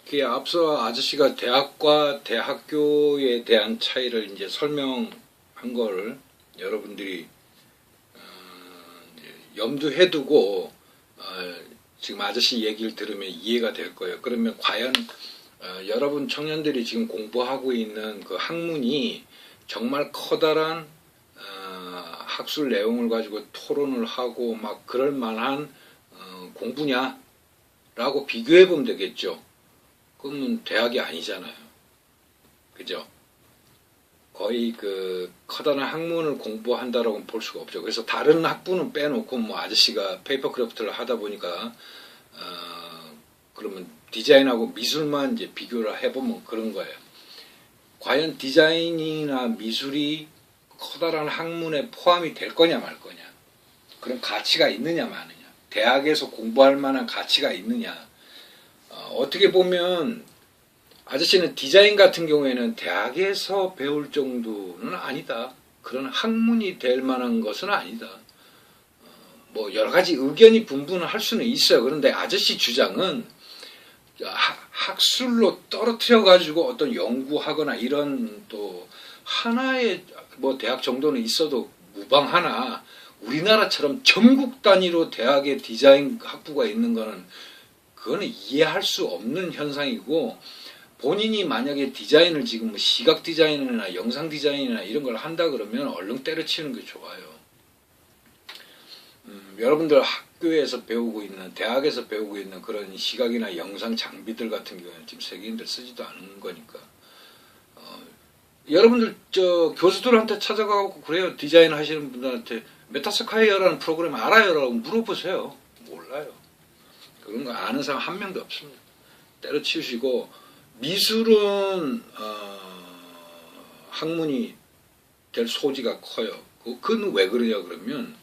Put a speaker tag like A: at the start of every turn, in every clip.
A: 그 앞서 아저씨가 대학과 대학교에 대한 차이를 이제 설명한 거를 여러분들이 이제 염두해 두고 지금 아저씨 얘기를 들으면 이해가 될 거예요. 그러면 과연 여러분 청년들이 지금 공부하고 있는 그 학문이 정말 커다란 학술 내용을 가지고 토론을 하고 막 그럴 만한 공부냐라고 비교해 보면 되겠죠. 그러면 대학이 아니잖아요. 그죠? 거의 그 커다란 학문을 공부한다라고는 볼 수가 없죠. 그래서 다른 학부는 빼놓고 뭐 아저씨가 페이퍼 크래프트를 하다 보니까 그러면 디자인하고 미술만 이제 비교를 해보면 그런 거예요. 과연 디자인이나 미술이 커다란 학문에 포함이 될 거냐 말 거냐. 그런 가치가 있느냐 마느냐. 대학에서 공부할 만한 가치가 있느냐. 어떻게 보면 아저씨는 디자인 같은 경우에는 대학에서 배울 정도는 아니다. 그런 학문이 될 만한 것은 아니다. 뭐 여러 가지 의견이 분분할 수는 있어요. 그런데 아저씨 주장은 학술로 떨어뜨려 가지고 어떤 연구하거나 이런 또 하나의 뭐 대학 정도는 있어도 무방하나 우리나라처럼 전국 단위로 대학에 디자인 학부가 있는 거는 그거는 이해할 수 없는 현상이고, 본인이 만약에 디자인을 지금 뭐 시각 디자인이나 영상 디자인이나 이런 걸 한다 그러면 얼른 때려치는 게 좋아요. 여러분들 학교에서 배우고 있는, 대학에서 배우고 있는 그런 시각이나 영상 장비들 같은 경우는 지금 세계인들 쓰지도 않은 거니까. 여러분들 저 교수들한테 찾아가고 그래요. 디자인 하시는 분들한테 메타스카이어라는 프로그램 알아요? 라고 물어보세요. 몰라요. 그런 거 아는 사람 한 명도 없습니다. 때려치우시고, 미술은 학문이 될 소지가 커요. 그건 왜 그러냐 그러면,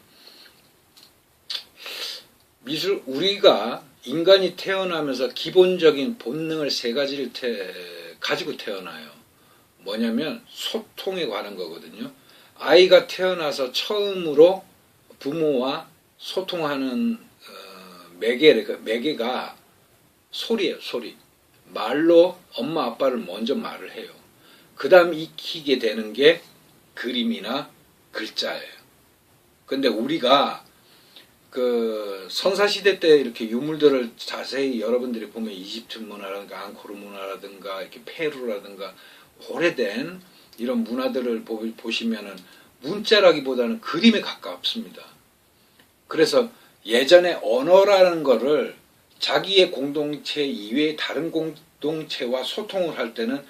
A: 미술, 우리가 인간이 태어나면서 기본적인 본능을 세 가지를 가지고 태어나요. 뭐냐면 소통에 관한 거거든요. 아이가 태어나서 처음으로 부모와 소통하는 매개가 소리예요. 소리. 말로 엄마 아빠를 먼저 말을 해요. 그 다음 익히게 되는 게 그림이나 글자예요. 근데 우리가 그 선사시대 때 이렇게 유물들을 자세히 여러분들이 보면 이집트 문화라든가 앙코르 문화라든가 이렇게 페루라든가 오래된 이런 문화들을 보시면은 문자라기보다는 그림에 가깝습니다. 그래서 예전에 언어라는 거를 자기의 공동체 이외의 다른 공동체와 소통을 할 때는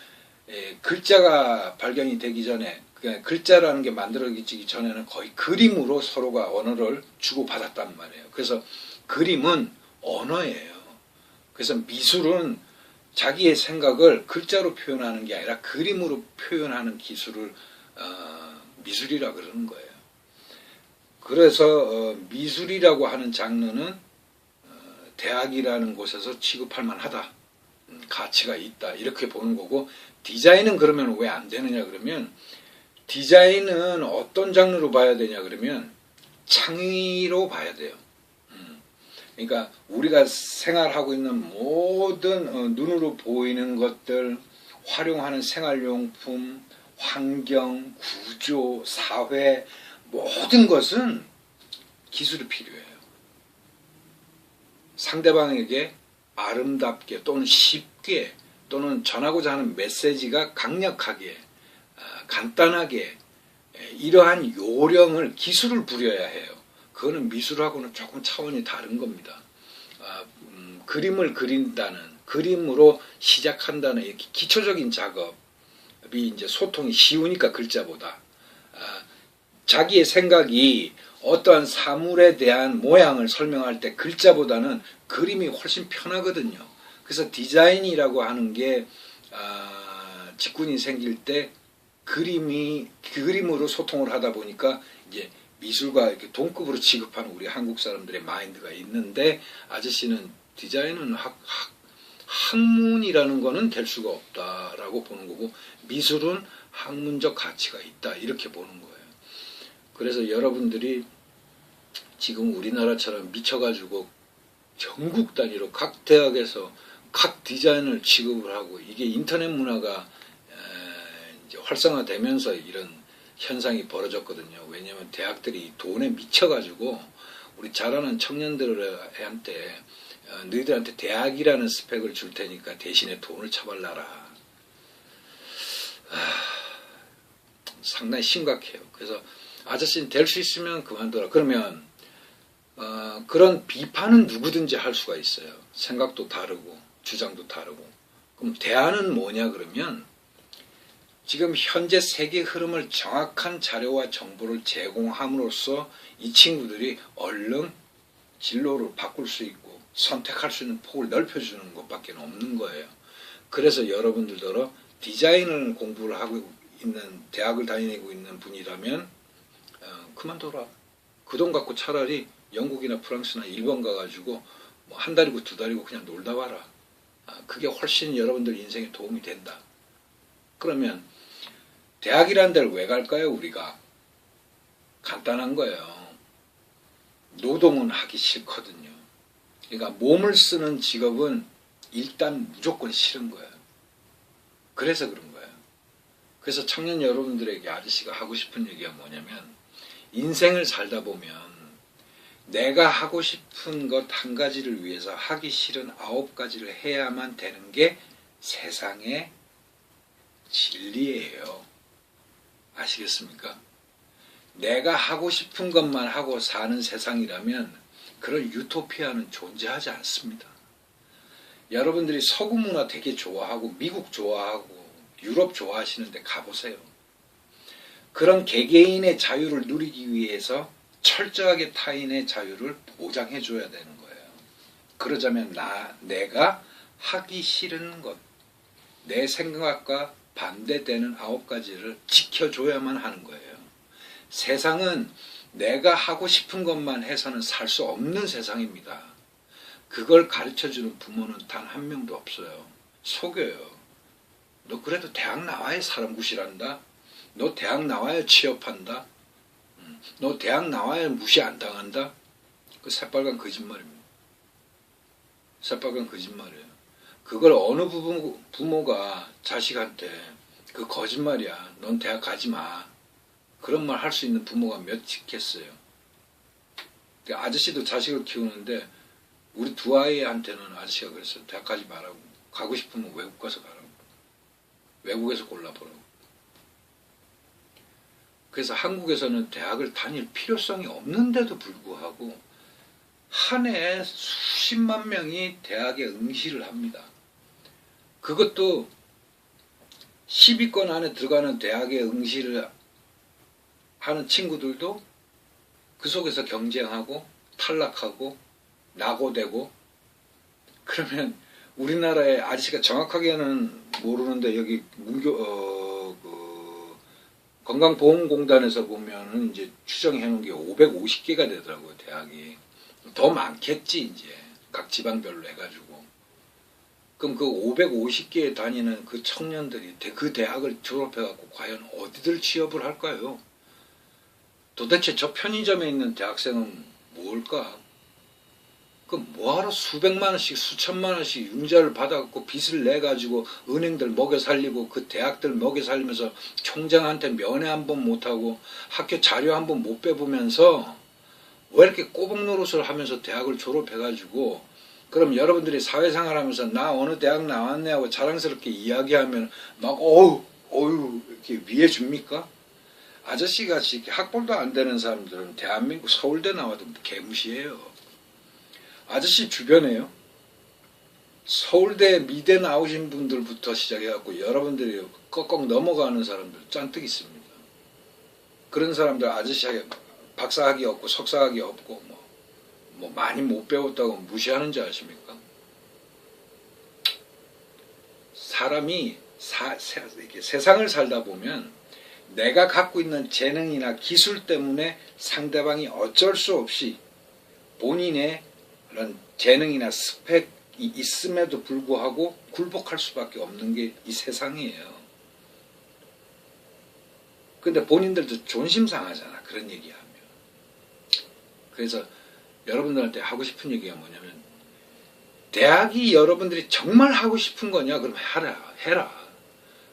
A: 글자가 발견이 되기 전에, 글자라는 게 만들어지기 전에는 거의 그림으로 서로가 언어를 주고받았단 말이에요. 그래서 그림은 언어예요. 그래서 미술은 자기의 생각을 글자로 표현하는 게 아니라 그림으로 표현하는 기술을 미술이라 그러는 거예요. 그래서 미술이라고 하는 장르는 대학이라는 곳에서 취급할 만하다. 가치가 있다. 이렇게 보는 거고, 디자인은 그러면 왜 안 되느냐 그러면, 디자인은 어떤 장르로 봐야 되냐 그러면 창의로 봐야 돼요. 그러니까 우리가 생활하고 있는 모든 눈으로 보이는 것들, 활용하는 생활용품, 환경, 구조, 사회, 모든 것은 기술이 필요해요. 상대방에게 아름답게 또는 쉽게 또는 전하고자 하는 메시지가 강력하게 간단하게 이러한 요령을, 기술을 부려야 해요. 그거는 미술하고는 조금 차원이 다른 겁니다. 그림을 그린다는, 그림으로 시작한다는 이렇게 기초적인 작업이 이제 소통이 쉬우니까 글자보다, 자기의 생각이 어떠한 사물에 대한 모양을 설명할 때 글자보다는 그림이 훨씬 편하거든요. 그래서 디자인이라고 하는 게 직군이 생길 때 그림으로 소통을 하다 보니까 이제 미술과 이렇게 동급으로 취급하는 우리 한국 사람들의 마인드가 있는데, 아저씨는 디자인은 학문이라는 거는 될 수가 없다라고 보는 거고, 미술은 학문적 가치가 있다 이렇게 보는 거예요. 그래서 여러분들이 지금 우리나라처럼 미쳐가지고 전국 단위로 각 대학에서 각 디자인을 취급을 하고 이게 인터넷 문화가 이제 활성화되면서 이런 현상이 벌어졌거든요. 왜냐하면 대학들이 돈에 미쳐가지고 우리 잘하는 청년들한테 너희들한테 대학이라는 스펙을 줄 테니까 대신에 돈을 처발라라. 상당히 심각해요. 그래서 아저씨는 될 수 있으면 그만둬라. 그러면 그런 비판은 누구든지 할 수가 있어요. 생각도 다르고 주장도 다르고. 그럼 대안은 뭐냐 그러면 지금 현재 세계 흐름을 정확한 자료와 정보를 제공함으로써 이 친구들이 얼른 진로를 바꿀 수 있고 선택할 수 있는 폭을 넓혀주는 것밖에 없는 거예요. 그래서 여러분들도 디자인을 공부를 하고 있는 대학을 다니고 있는 분이라면 그만둬라. 그 돈 갖고 차라리 영국이나 프랑스나 일본 가가지고 뭐 한 달이고 두 달이고 그냥 놀다 와라. 그게 훨씬 여러분들 인생에 도움이 된다. 그러면 대학이라는 데를 왜 갈까요? 우리가 간단한 거예요. 노동은 하기 싫거든요. 그러니까 몸을 쓰는 직업은 일단 무조건 싫은 거예요. 그래서 그런 거예요. 그래서 청년 여러분들에게 아저씨가 하고 싶은 얘기가 뭐냐면 인생을 살다 보면 내가 하고 싶은 것 한 가지를 위해서 하기 싫은 9가지를 해야만 되는 게 세상의 진리예요. 아시겠습니까? 내가 하고 싶은 것만 하고 사는 세상이라면 그런 유토피아는 존재하지 않습니다. 여러분들이 서구 문화 되게 좋아하고 미국 좋아하고 유럽 좋아하시는데 가보세요. 그런 개개인의 자유를 누리기 위해서 철저하게 타인의 자유를 보장해 줘야 되는 거예요. 그러자면 내가 하기 싫은 것, 내 생각과 반대되는 9가지를 지켜줘야만 하는 거예요. 세상은 내가 하고 싶은 것만 해서는 살 수 없는 세상입니다. 그걸 가르쳐주는 부모는 단 한 명도 없어요. 속여요. 너 그래도 대학 나와야 사람 구실한다. 너 대학 나와야 취업한다. 너 대학 나와야 무시 안 당한다. 그 새빨간 거짓말입니다. 새빨간 거짓말이에요. 그걸 어느 부모가 자식한테 그 거짓말이야. 넌 대학 가지 마. 그런 말 할 수 있는 부모가 몇 있겠어요. 아저씨도 자식을 키우는데 우리 두 아이한테는 아저씨가 그랬어요. 대학 가지 말라고. 가고 싶으면 외국 가서 가라고. 외국에서 골라보라고. 그래서 한국에서는 대학을 다닐 필요성이 없는데도 불구하고 한 해에 수십만 명이 대학에 응시를 합니다. 그것도 10위권 안에 들어가는 대학에 응시를 하는 친구들도 그 속에서 경쟁하고 탈락하고 낙오되고. 그러면 우리나라의 아저씨가 정확하게는 모르는데 여기 건강보험공단에서 보면은 이제 추정해 놓은 게 550개가 되더라고요, 대학이. 더 많겠지, 이제. 각 지방별로 해가지고. 그럼 그 550개에 다니는 그 청년들이 그 대학을 졸업해갖고 과연 어디들 취업을 할까요? 도대체 저 편의점에 있는 대학생은 뭘까? 그 뭐하러 수백만 원씩 수천만 원씩 융자를 받아갖고 빚을 내가지고 은행들 먹여 살리고 그 대학들 먹여 살리면서 총장한테 면회 한 번 못하고 학교 자료 한 번 못 빼보면서 왜 이렇게 꼬북 노릇을 하면서 대학을 졸업해가지고. 그럼 여러분들이 사회생활 하면서 나 어느 대학 나왔네 하고 자랑스럽게 이야기하면 막 어휴 이렇게 위해 줍니까? 아저씨같이 학벌도 안 되는 사람들은 대한민국 서울대 나와도 개무시해요. 아저씨 주변에요. 서울대 미대 나오신 분들부터 시작해갖고 여러분들이 꺽꺽 넘어가는 사람들 짠뜩 있습니다. 그런 사람들 아저씨에게 박사학위 없고 석사학위 없고 뭐 많이 못 배웠다고 무시하는지 아십니까? 사람이 이렇게 세상을 살다 보면 내가 갖고 있는 재능이나 기술 때문에 상대방이 어쩔 수 없이 본인의 그런 재능이나 스펙이 있음에도 불구하고 굴복할 수밖에 없는 게 이 세상이에요. 근데 본인들도 존심 상하잖아, 그런 얘기하면. 그래서 여러분들한테 하고 싶은 얘기가 뭐냐면 대학이 여러분들이 정말 하고 싶은 거냐? 그럼 해라.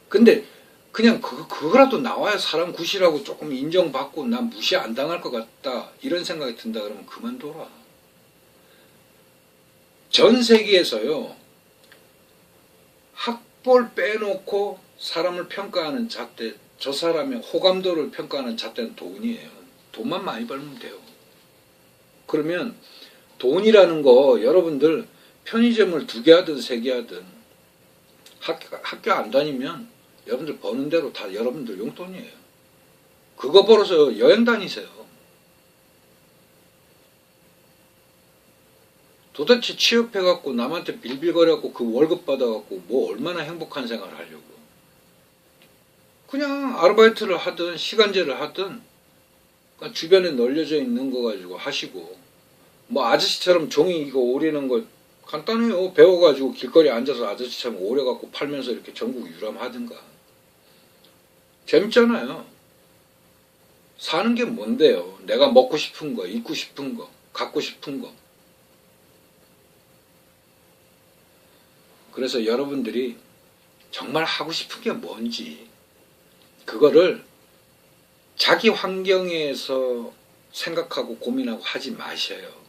A: 근데 그냥 그거라도 나와야 사람 굿이라고 조금 인정받고 난 무시 안 당할 것 같다. 이런 생각이 든다 그러면 그만둬라. 전 세계에서요. 학벌 빼놓고 사람을 평가하는 잣대, 저 사람의 호감도를 평가하는 잣대는 돈이에요. 돈만 많이 벌면 돼요. 그러면 돈이라는 거 여러분들 편의점을 2개 하든 3개 하든 학교 안 다니면 여러분들 버는 대로 다 여러분들 용돈이에요. 그거 벌어서 여행 다니세요. 도대체 취업해갖고 남한테 빌빌거려갖고 그 월급 받아갖고 뭐 얼마나 행복한 생활을 하려고. 그냥 아르바이트를 하든 시간제를 하든 그러니까 주변에 널려져 있는 거 가지고 하시고 뭐 아저씨처럼 종이 이거 오리는 거 간단해요. 배워가지고 길거리에 앉아서 아저씨처럼 오려갖고 팔면서 이렇게 전국 유람하든가. 재밌잖아요. 사는 게 뭔데요? 내가 먹고 싶은 거, 입고 싶은 거, 갖고 싶은 거. 그래서 여러분들이 정말 하고 싶은 게 뭔지 그거를 자기 환경에서 생각하고 고민하고 하지 마셔요.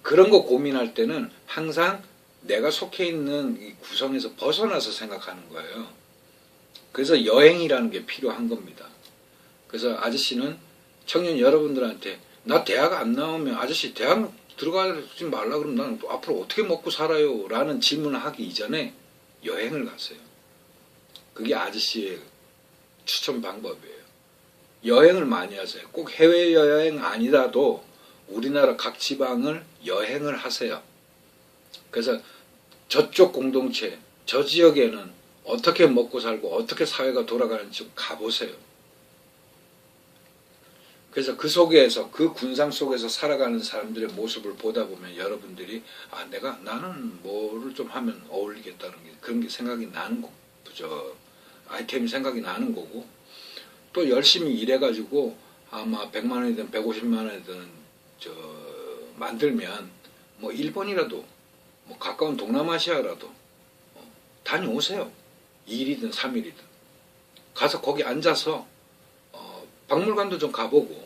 A: 그런 거 고민할 때는 항상 내가 속해 있는 이 구성에서 벗어나서 생각하는 거예요. 그래서 여행이라는 게 필요한 겁니다. 그래서 아저씨는 청년 여러분들한테 나 대학 안 나오면 아저씨 대학 들어가지 말라 그러면 나는 앞으로 어떻게 먹고 살아요? 라는 질문을 하기 이전에 여행을 가세요. 그게 아저씨의 추천 방법이에요. 여행을 많이 하세요. 꼭 해외여행 아니라도 우리나라 각 지방을 여행을 하세요. 그래서 저쪽 공동체, 저 지역에는 어떻게 먹고 살고 어떻게 사회가 돌아가는지 좀 가보세요. 그래서 그 속에서 그 군상 속에서 살아가는 사람들의 모습을 보다 보면 여러분들이 나는 뭐를 좀 하면 어울리겠다는 게 그런 게 생각이 나는 거죠. 아이템이 생각이 나는 거고 또 열심히 일해가지고 아마 100만 원이든 150만 원이든 만들면 뭐 일본이라도 뭐 가까운 동남아시아라도 다녀오세요. 2일이든 3일이든 가서 거기 앉아서 박물관도 좀 가보고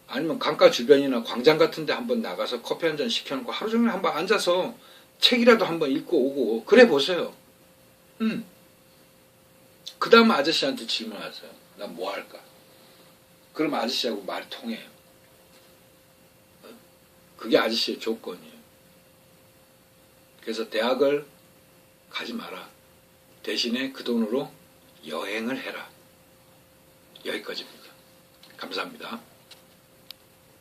A: 아니면 강가 주변이나 광장 같은 데 한번 나가서 커피 한잔 시켜놓고 하루 종일 한번 앉아서 책이라도 한번 읽고 오고 그래 보세요. 그 다음 아저씨한테 질문하세요. 나 뭐 할까? 그럼 아저씨하고 말이 통해요. 그게 아저씨의 조건이에요. 그래서 대학을 가지 마라. 대신에 그 돈으로 여행을 해라. 여기까지입니다. 감사합니다.